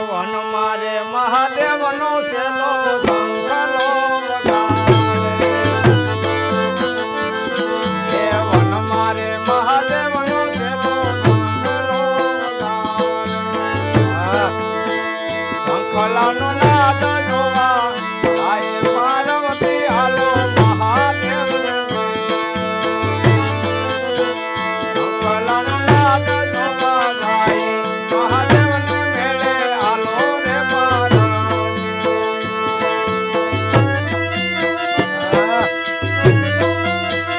One મારે મહાદેવનો સેલો શંખલો વગાડે. હે વન મારે મહાદેવનો સેલો શંખલો વગાડે. શંખલાનો નાદ જોવા આય પાર્વતી હાલો મહાદેવ. શંખલાનો નાદ જોવા જાય મહાદેવને મેળે હાલો રે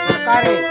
સરકારી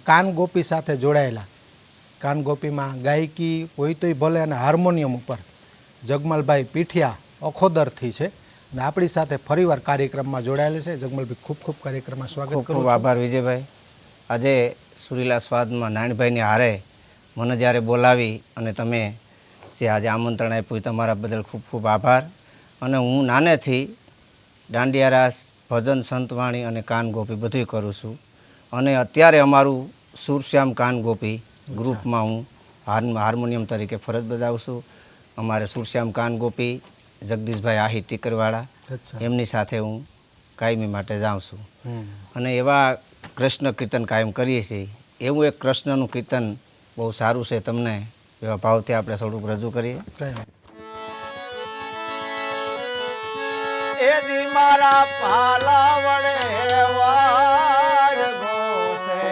કાન ગોપી સાથે જોડાયેલા. કાન ગોપીમાં ગાયકી હોય તોય ભલે અને હાર્મોનિયમ ઉપર જગમલભાઈ પીઠિયા અખોદરથી છે અને આપણી સાથે ફરીવાર કાર્યક્રમમાં જોડાયેલા છે. જગમલભાઈ ખૂબ ખૂબ કાર્યક્રમમાં સ્વાગત કરું. ખૂબ આભાર વિજયભાઈ. આજે સુરીલા સ્વાદમાં નાનભાઈની હારે મને જ્યારે બોલાવી અને તમે જે આજે આમંત્રણ આપ્યું તમારા બદલ ખૂબ ખૂબ આભાર. અને હું નાનેથી દાંડિયા રાસ, ભજન, સંતવાણી અને કાન ગોપી બધું કરું છું. અને અત્યારે અમારું સુરશ્યામ કાન ગોપી ગ્રુપમાં હું હાર્મોનિયમ તરીકે ફરજ બજાવું છું. અમારે સુરશ્યામ કાન ગોપી જગદીશભાઈ આહી ટીકરવાળા એમની સાથે હું કાયમી માટે જાઉં છું. અને એવા કૃષ્ણ કીર્તન કાયમ કરીએ છીએ. એવું એક કૃષ્ણનું કીર્તન બહુ સારું છે, તમને એવા ભાવથી આપણે થોડુંક રજૂ કરીએ. એ દી મારા પાલા વડે વાડ ઘોષે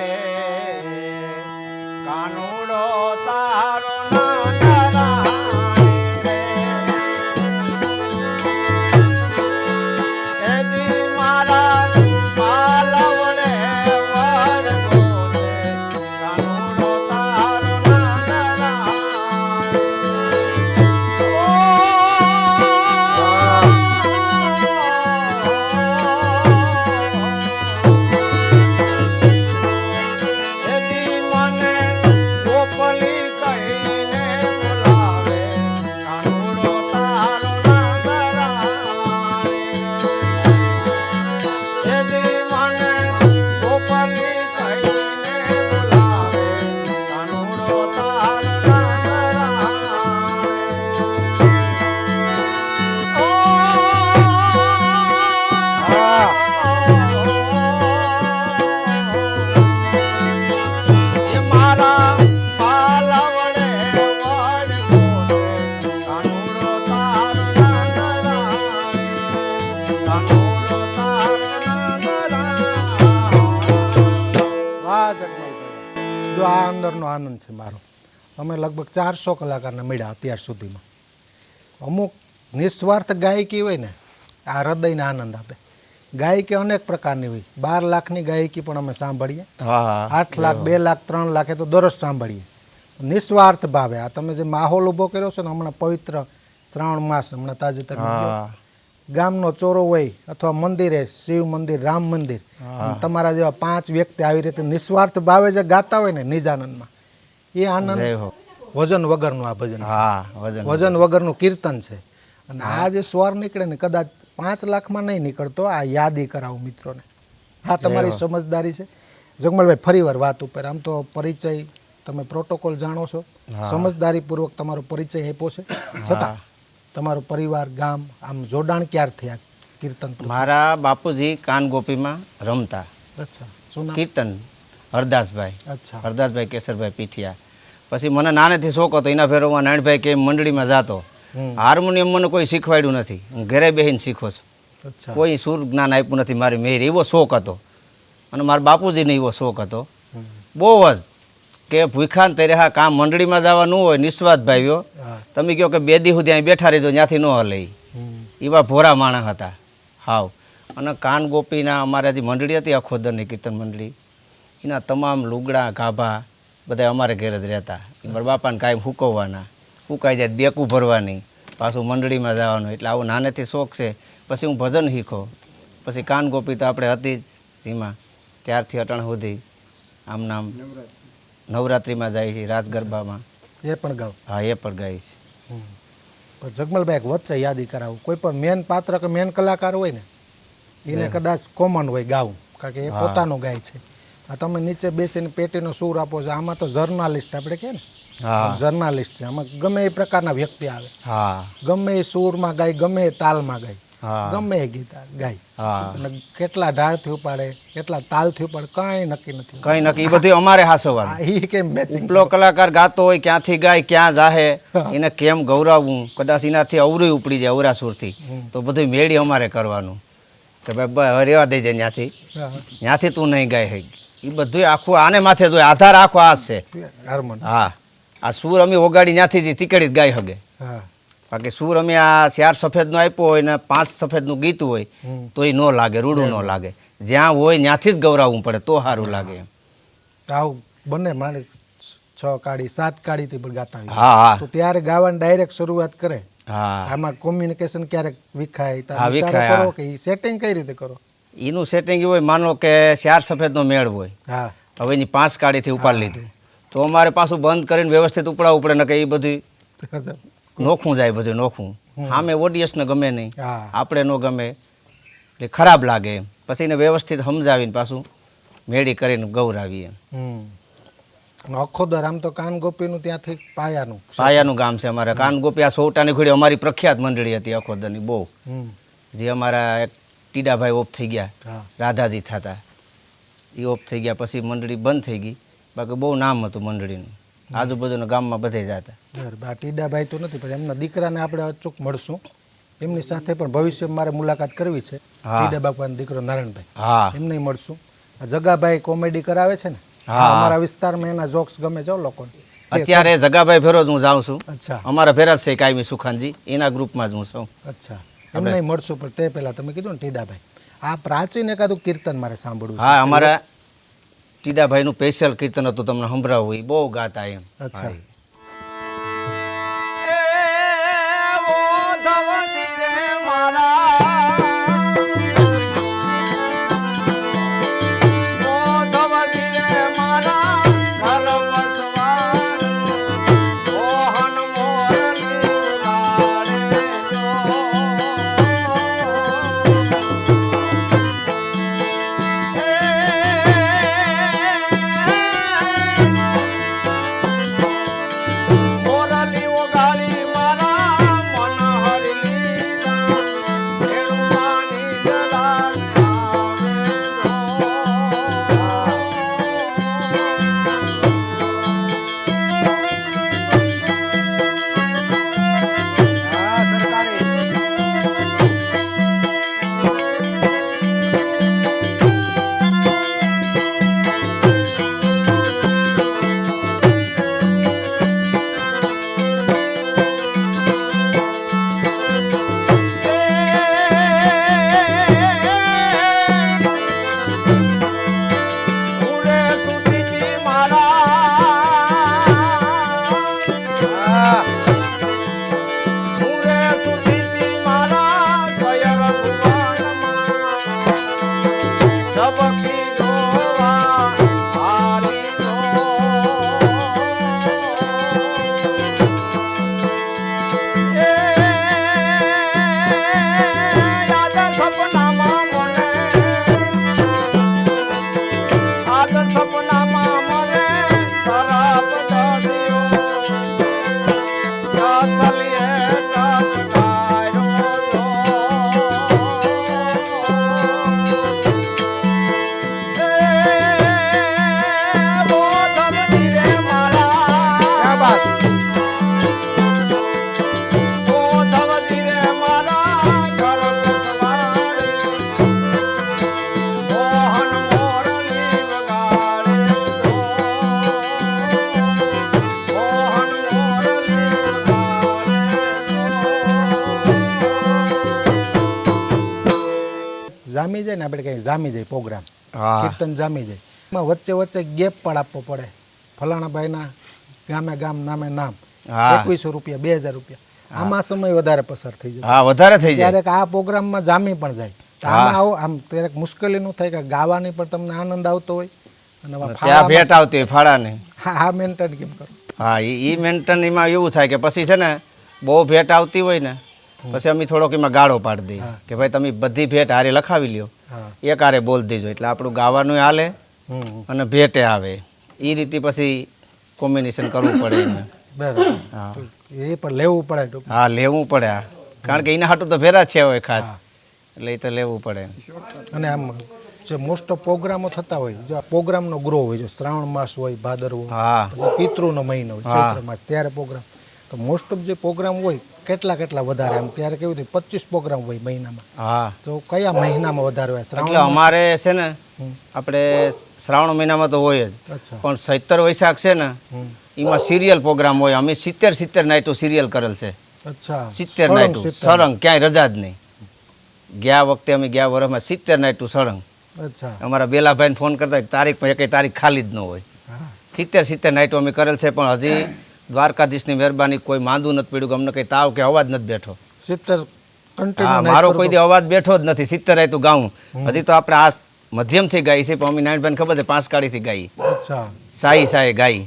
કાનુડો તારો નારાયણ રે. એ દી મારા પાલા વડે વાડ ઘોષે કાનુડો તારો નારાયણ. જો આ અંદરનો આનંદ છે મારો. અમે લગભગ 400 કલાકારને મળ્યા અત્યાર સુધીમાં. અમુક નિસ્વાર્થ ગાયકી હોય ને આ હૃદયને આનંદ આપે. ગાયકી અનેક પ્રકારની હોય. 12 લાખની ગાયકી પણ અમે સાંભળીએ, 8 લાખ, 2 લાખ, 3 લાખ એ તો દરરોજ સાંભળીએ. નિસ્વાર્થ ભાવે આ તમે જે માહોલ ઊભો કર્યો છે ને, હમણાં પવિત્ર શ્રાવણ માસ હમણાં તાજેતરમાં ગામનો ચોરો હોય અથવા મંદિરે, શિવ મંદિર, રામ મંદિર, તમારા જેવા 5 વ્યક્તિ આવી રીતે નિસ્વાર્થ ભાવે જે ગાતા હોય ને નિજાનંદમાં, એ આનંદ વજન વગરનું આ ભજન છે. વજન વગરનું કીર્તન છે. અને આ જે સ્વર નીકળે ને કદાચ 5 લાખમાં નહીં નીકળતો. આ યાદી કરાવું મિત્રોને. હા, તમારી સમજદારી છે જગમલભાઈ. ફરીવાર વાત ઉપર, આમ તો પરિચય તમે પ્રોટોકોલ જાણો છો, સમજદારીપૂર્વક તમારો પરિચય આપ્યો છે, છતાં તમારો પરિવાર, ગામ, આમ જોડાણ ક્યારથી આ કીર્તન? મારા બાપુજી કાન ગોપીમાં રમતા. અચ્છા, શું નામ? કીર્તન હરદાસભાઈ. અચ્છા, હરદાસભાઈ કેસરભાઈ પીઠિયા. પછી મને નાનેથી શોખ હતો એના ફેરોમાં નાનભાઈ કે મંડળીમાં જાતો. હાર્મોનિયમ મને કોઈ શીખવાડ્યું નથી, હું ઘરે બેસીને શીખો છું. અચ્છા. કોઈ સુર જ્ઞાન આપ્યું નથી મારી મેર. એવો શોખ હતો અને મારા બાપુજીને એવો શોખ હતો બહુ જ કે ભૂખા ને તરેહા કામ મંડળીમાં જવાનું હોય નિસ્વાર્થ ભાઈઓ. હા. તમે કહો કે બે દી સુધી અહીં બેઠા રહીજો ત્યાંથી ન હલે. એવા ભોરા માણસ હતા હાવ. અને કાન ગોપીના અમારે જે મંડળી હતી અખોદરની કીર્તન મંડળી, એના તમામ લુગડા ગાભા બધા અમારે ઘેર જ રહેતા. મારા બાપાને કાંઈ હુકવવાના, હુકાઈ જાય દેકું ભરવાની, પાછું મંડળીમાં જવાનું. એટલે આવું નાનેથી શોખ છે. પછી હું ભજન શીખો, પછી કાન ગોપી તો આપણે હતી જ એમાં, ત્યારથી અટાણ સુધી આમ નામ નવરાત્રિમાં જાય છે, રાસ ગરબામાં. એ પણ ગાવ. હા એ પણ ગાય છે. પણ જગમલભાઈ એક વચ્ચે યાદી કરાવું, કોઈ પણ મેન પાત્ર કે મેન કલાકાર હોય ને એને કદાચ કોમન હોય ગાવું, કારણ કે એ પોતાનું ગાય છે. આ તમે નીચે બેસીને પેટીનો સૂર આપો છો, આમાં તો જર્નાલિસ્ટ આપણે કહે ને, હા જર્નાલિસ્ટ છે. આમાં ગમે એ પ્રકારના વ્યક્તિ આવે, હા ગમે એ સૂરમાં ગાય, ગમે એ તાલમાં ગાય, હા ગમે એ ગીત ગાય. હા અને કેટલા ઢાળથી ઉપાડે, કેટલા તાલથી ઉપાડે, કાંઈ નક્કી નથી. કઈ નક્કી, એ બધું અમારે હાસવાનું. એ કેમ મેચિંગ ઉપલો કલાકાર ગાતો હોય ક્યાંથી ગાય ક્યાં જાહે એને કેમ ગૌરવવું, કદાચ એનાથી અવરું ઉપડી જાય અવરા સુરથી તો બધું મેળી અમારે કરવાનું કે ભાઈ હવે રેવા દેજે ત્યાંથી તું નહીં ગાય હે. એ બધું આખું આને માથે જોઈએ, આધાર આખો આ જ છે. હાર્મોન. હા આ સૂર અમે ઓગાડી ત્યાંથી જ તીકડી જ ગાઈ હગે. હા. બાકી સૂર અમે આ 4 સફેદનો આપ્યો હોય ને 5 સફેદનું ગીત હોય તો એ ન લાગે, રૂડું ન લાગે. જ્યાં હોય ત્યાંથી જ ગૌરવવું પડે તો સારું લાગે. આવું બને મારે 6 કાળી 7 કાળીથી પણ ગાતા હોય. હા હા તો ત્યારે ગાવાની ડાયરેક્ટ શરૂઆત કરે. હા આમાં કોમ્યુનિકેશન ક્યારેક વિખાય, હા, તમે વિખાય, કરો હા. કે ઈ સેટિંગ કઈ રીતે કરો? એનું સેટિંગ હોય, માનો કે 4 સફેદનો મેળ હોય, હા. હવે એની 5 કાળીથી ઉપાડ લીધું તો અમારે પાછું બંધ કરીને વ્યવસ્થિત ઉપડાવવું પડે ને કે એ બધું નોખું જાય, બધું નોખું. સામે ઓડિયન્સને ગમે નહીં, હા. આપણે ન ગમે એટલે ખરાબ લાગે એમ. પછી એને વ્યવસ્થિત સમજાવીને પાછું મેળી કરીને ગૌરાવીએ. અને અખોદર આમ તો કાન ગોપીનું ત્યાંથી પાયાનું. પાયાનું ગામ છે અમારે કાન ગોપી. આ સોવટાની ઘોડી અમારી પ્રખ્યાત મંડળી હતી અખોદરની બહુ. જે અમારા એક ટીડાભાઈ ઓફ થઈ ગયા, હા. રાધાજી થતા, એ ઓફ થઈ ગયા પછી મંડળી બંધ થઈ ગઈ. બાકી બહુ નામ હતું મંડળીનું, આજુબાજુના ગામમાં બધે જતા. બરાબર. આ ટીડાભાઈ તો નથી, પણ એમના દીકરાને આપણે અચૂક મળશું. એમની સાથે પણ ભવિષ્યમાં મારે મુલાકાત કરવી છે. હા. ટીડા બાપાનો દીકરો નારાયણભાઈ, હા એમને મળશું. આ જગાભાઈ કોમેડી કરાવે છે ને, હા. અમારા વિસ્તારમાં એના જોક્સ ગમે છે લોકોને. અત્યારે જગાભાઈ ભેરો જ હું જાઉં છું. અચ્છા. અમારા ભેરા જ છે કાયમી સુખાનજી, એના ગ્રુપમાં જ હું છું. અચ્છા. એમને મળશું, પણ તે પહેલા તમે કીધું ને ટીડાભાઈ, આ પ્રાચીન એકાદું કીર્તન મારે સાંભળવું છે. હા અમારા ટીડાભાઈનું સ્પેશિયલ કીર્તન હતું, તમને સંભળાવું. એ બહુ ગાતા એમ. અચ્છા. હા. જામી જાય ને આપણે કંઈ જામી જાય પ્રોગ્રામ, હા કીર્તન જામી જાય, એમાં વચ્ચે વચ્ચે ગેપ પણ આપવો પડે. ફલાણા ભાઈના ગામે ગામ નામે નામ, હા 2100 રૂપિયા, 2000 રૂપિયા, આમાં સમય વધારે પસાર થઈ જાય. હા વધારે થઈ જાય. ક્યારેક આ પ્રોગ્રામમાં જામી પણ જાય. તો આમાં આવો આમ ક્યારેક મુશ્કેલીનું થાય કે ગાવાની પણ તમને આનંદ આવતો હોય અને આમાં ત્યાં ભેટ આવતી હોય ફાળાની. હા મેન્ટેન કેમ કરો? હા એ મેન્ટેન એમાં એવું થાય કે પછી છે ને બહુ ભેટ આવતી હોય ને પછી અમે થોડોક એમાં ગાળો પાડી દઈએ કે ભાઈ તમે બધી ભેટ હારે લખાવી લ્યો, હા એક હારે બોલ દેજો, એટલે આપણું ગાવાનું હાલે અને ભેટે આવે. એ રીતે પછી કોમ્બિનેશન કરવું પડે એને. બરાબર. હા એ પણ લેવું પડે ટૂંકમાં. હા લેવું પડે. હા કારણ કે એના હાટું તો ભેરા છે હોય ખાસ, એટલે એ તો લેવું પડે. અને આમ જે મોસ્ટ ઓફ પ્રોગ્રામો થતા હોય, જો આ પ્રોગ્રામનો ગ્રો હોય, જો શ્રાવણ માસ હોય, ભાદરવો, હા પછી પિતૃનો મહિનો હોય, ચૈત્ર માસ, ત્યારે પ્રોગ્રામ. તો મોસ્ટ ઓફ જે પ્રોગ્રામ હોય કેટલા વધારે, આમ ત્યારે કેવું થાય 25 પ્રોગ્રામ હોય મહિનામાં. હા તો કયા મહિનામાં વધારે હોય? એટલે શ્રાવણ અમારે છે ને આપણે શ્રાવણ મહિનામાં તો હોય જ, અચ્છા. પણ ચૈત્ર વૈશાખ છે ને એમાં સિરિયલ પ્રોગ્રામ હોય. અમે 70 નાઇટો સિરિયલ કરેલ છે. અચ્છા 70 નાઇટો સળંગ, ક્યાંય રજા જ નહીં. ગયા વખતે અમે ગયા વર્ષમાં 70 નાઇટો સળંગ. અચ્છા અમારા બેલાભાઈને ફોન કરતા તારીખમાં એકેય તારીખ ખાલી જ ન હોય. હા 70 નાઇટો અમે કરેલ છે, પણ હજી દ્વારકાધીશની મહેરબાની કોઈ માંદું નથી પડ્યું કે અમને કંઈ તાવ કે અવાજ નથી બેઠો. 70 હા કન્ટિન્યુ મારો કોઈ દી અવાજ બેઠો જ નથી. 70 નાઇટો ગાઉં. હજી તો આપણે આ મધ્યમથી ગાઈ છે, પણ અમે નારાયણભાઈને ખબર છે 5 કાળીથી ગાઈ, અચ્છા સાહી ગાઈ.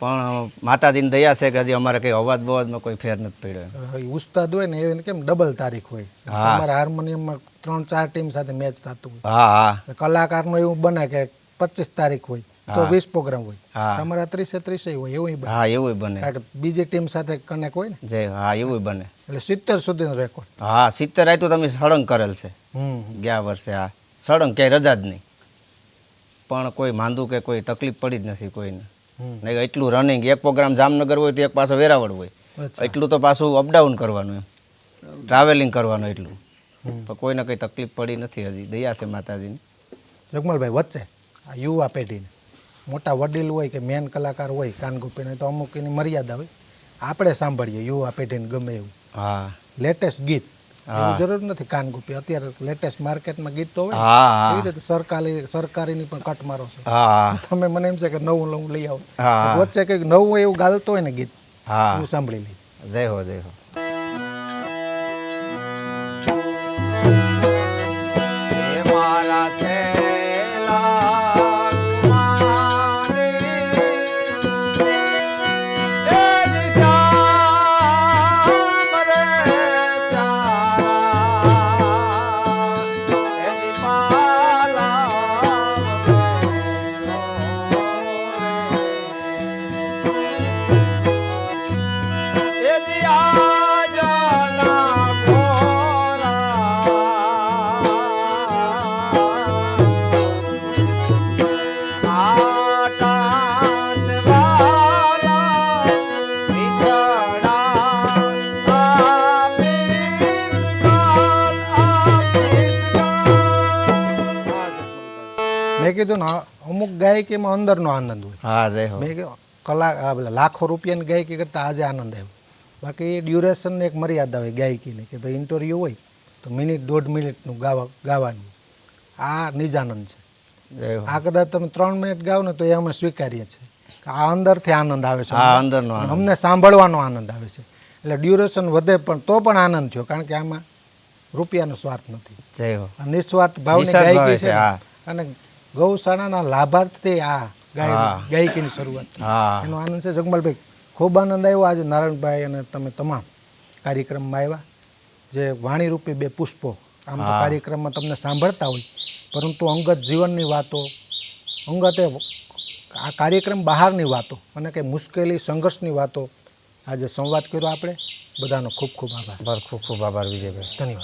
પણ માતાજીની દયા છે કે હજી અમારે કંઈ અવાજ બવાજમાં કોઈ ફેર નથી પડ્યો. એ ઉસ્તાદ હોય ને એને કેમ ડબલ તારીખ હોય. હા. તમારા હાર્મોનિયમમાં 3-4 ટીમ સાથે મેચ થતું હોય. હા હા કલાકારનું એવું બને કે 25 તારીખ હોય તો 20 પ્રોગ્રામ હોય, હા. તમારા 30 હોય એવું બને. હા એવું બને. કારણ કે બીજી ટીમ સાથે કનેક્ટ હોય ને, જય હા એવું બને. એટલે 70 સુધીનો રેકોર્ડ. હા 70 રાયતું તમે સળંગ કરેલ છે ગયા વર્ષે. હા સળંગ ક્યાંય રજા જ નહીં, પણ કોઈ માંદું કે કોઈ તકલીફ પડી જ નથી કોઈને. નહીં એટલું રનિંગ, એક પ્રોગ્રામ જામનગર હોય તો એક પાછો વેરાવળ હોય, અચ્છા. એટલું તો પાછું અપડાઉન કરવાનું, એમ ટ્રાવેલિંગ કરવાનું એટલું. તો કોઈને કંઈ તકલીફ પડી નથી હજી, દયા છે માતાજીની. જગમલભાઈ વચ્ચે આ યુવા પેઢીને મોટા વડીલ હોય કે મેન કલાકાર હોય કાનગોપીને, તો અમુક એની મર્યાદા હોય. આપણે સાંભળીએ યુવા પેઢીને ગમે એવું હા લેટેસ્ટ ગીત, એવું જરૂર નથી કાનગોપી, અત્યારે લેટેસ્ટ માર્કેટમાં ગીત તો હોય ને, હા એવી રીતે સરકારીની પણ કટ મારો છો. હા તમે મને એમ છે કે નવું લઈ આવો, હા વચ્ચે કંઈક નવું એવું ગાલતો હોય ને ગીત, હા હું સાંભળી લઈ. જય હો જય હો. હે મારા છેલા કુમારી, એ દિશામ રે પ્યારા, એ દીપાલા એ દિયા જાના મેં કીધું ને અમુક ગાયકીમાં અંદરનો આનંદ હોય. હા જય હો. મેં કીધું લાખો રૂપિયાની ગાયકી કરતાં આજે આનંદ આવ્યો. બાકી ડ્યુરેશનની એક મર્યાદા હોય ગાયકીની, કે ભાઈ ઇન્ટરવ્યૂ હોય તો મિનિટ 1.5 મિનિટનું ગાવાનું. આ નિજાનંદ છે. જય હો. આ કદાચ તમે 3 મિનિટ ગાઓ ને તો એ અમે સ્વીકારીએ છીએ કે આ અંદરથી આનંદ આવે છે, હા અંદરનો અને આનંદ. અમને સાંભળવાનો આનંદ આવે છે. એટલે ડ્યુરેશન વધે પણ તો પણ આનંદ થયો, કારણ કે આમાં રૂપિયાનો સ્વાર્થ નથી. જય હો. આ નિસ્વાર્થ ભાવની નિસ્વાર્થ ભાવે ગાયકી છે, છે ને. હા. અને ગૌશાળાના લાભાર્થથી આ હા. ગાયકીની શરૂઆત થઈ. હા એનો આનંદ છે. જગમલભાઈ ખૂબ આનંદ આવ્યો આજે નારાયણભાઈ અને તમે તમામ કાર્યક્રમમાં આવ્યા. જે વાણીરૂપી 2 પુષ્પો, આમ તો કાર્યક્રમમાં તમને સાંભળતા હોય, પરંતુ અંગત જીવનની વાતો, અંગતે આ કાર્યક્રમ બહારની વાતો અને કંઈ મુશ્કેલી સંઘર્ષની વાતો આજે સંવાદ કર્યો આપણે બધાનો ખૂબ ખૂબ આભાર. ખૂબ ખૂબ આભાર વિજયભાઈ. ધન્યવાદ.